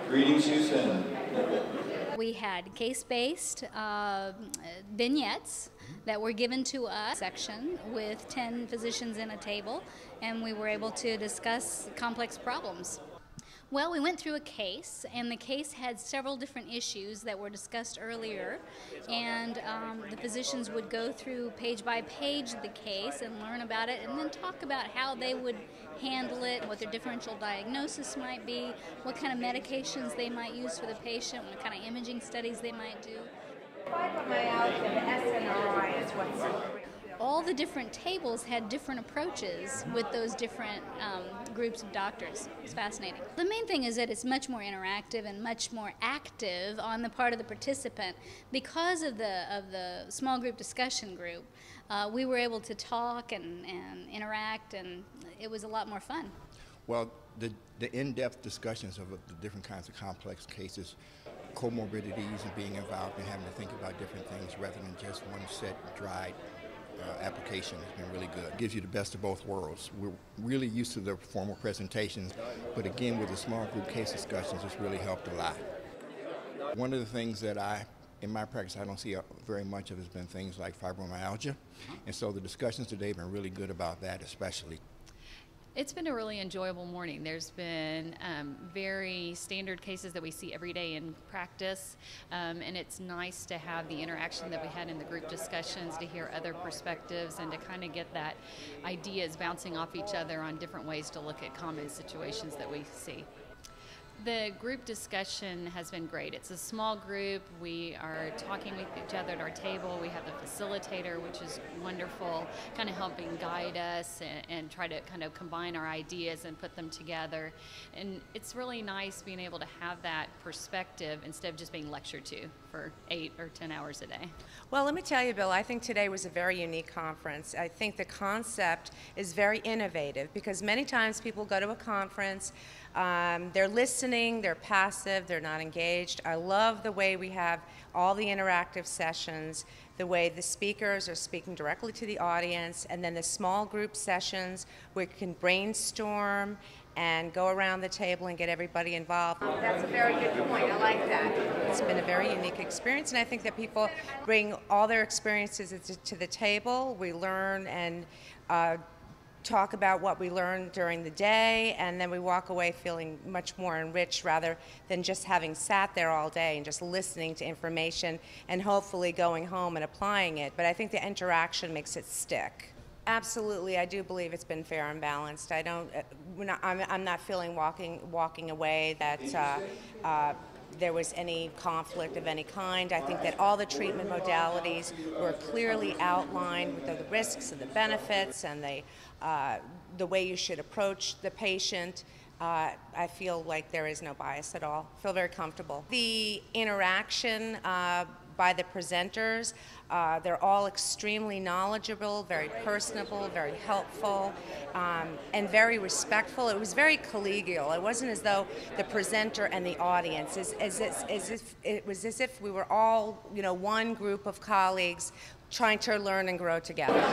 Greetings, Houston. We had case-based vignettes that were given to us section with 10 physicians in a table, and we were able to discuss complex problems. Well, we went through a case, and the case had several different issues that were discussed earlier, and the physicians would go through page by page the case and learn about it, and then talk about how they would handle it, what their differential diagnosis might be, what kind of medications they might use for the patient, what kind of imaging studies they might do. Fibromyalgia, the SNRI is what's All the different tables had different approaches with those different groups of doctors. It's fascinating. The main thing is that it's much more interactive and much more active on the part of the participant. Because of the small group discussion group, we were able to talk and interact, and it was a lot more fun. Well, the in-depth discussions of the different kinds of complex cases, comorbidities, and being involved and having to think about different things rather than just one set dried application has been really good. It gives you the best of both worlds. We're really used to the formal presentations, but again, with the small group case discussions, it's really helped a lot. One of the things that in my practice, I don't see very much of has been things like fibromyalgia, and so the discussions today have been really good about that, especially. It's been a really enjoyable morning. There's been very standard cases that we see every day in practice, and it's nice to have the interaction that we had in the group discussions, to hear other perspectives and to kind of get that ideas bouncing off each other on different ways to look at common situations that we see. The group discussion has been great. It's a small group. We are talking with each other at our table. We have the facilitator, which is wonderful, kind of helping guide us and try to kind of combine our ideas and put them together. And it's really nice being able to have that perspective instead of just being lectured to for 8 or 10 hours a day. Well, let me tell you, Bill, I think today was a very unique conference. I think the concept is very innovative because many times people go to a conference, they're listening, they're passive, they're not engaged. I love the way we have all the interactive sessions, the way the speakers are speaking directly to the audience, and then the small group sessions where you can brainstorm and go around the table and get everybody involved. That's a very good point. I like that. It's been a very unique experience, and I think that people bring all their experiences to the table. We learn and talk about what we learned during the day, and then we walk away feeling much more enriched rather than just having sat there all day and just listening to information and hopefully going home and applying it. But I think the interaction makes it stick. Absolutely, I do believe it's been fair and balanced. I'm not feeling walking away that there was any conflict of any kind. I think that all the treatment modalities were clearly outlined with the risks and the benefits and the way you should approach the patient. I feel like there is no bias at all. I feel very comfortable. The interaction by the presenters, they're all extremely knowledgeable, very personable, very helpful, and very respectful. It was very collegial. It wasn't as though the presenter and the audience, it was as if we were all, one group of colleagues trying to learn and grow together.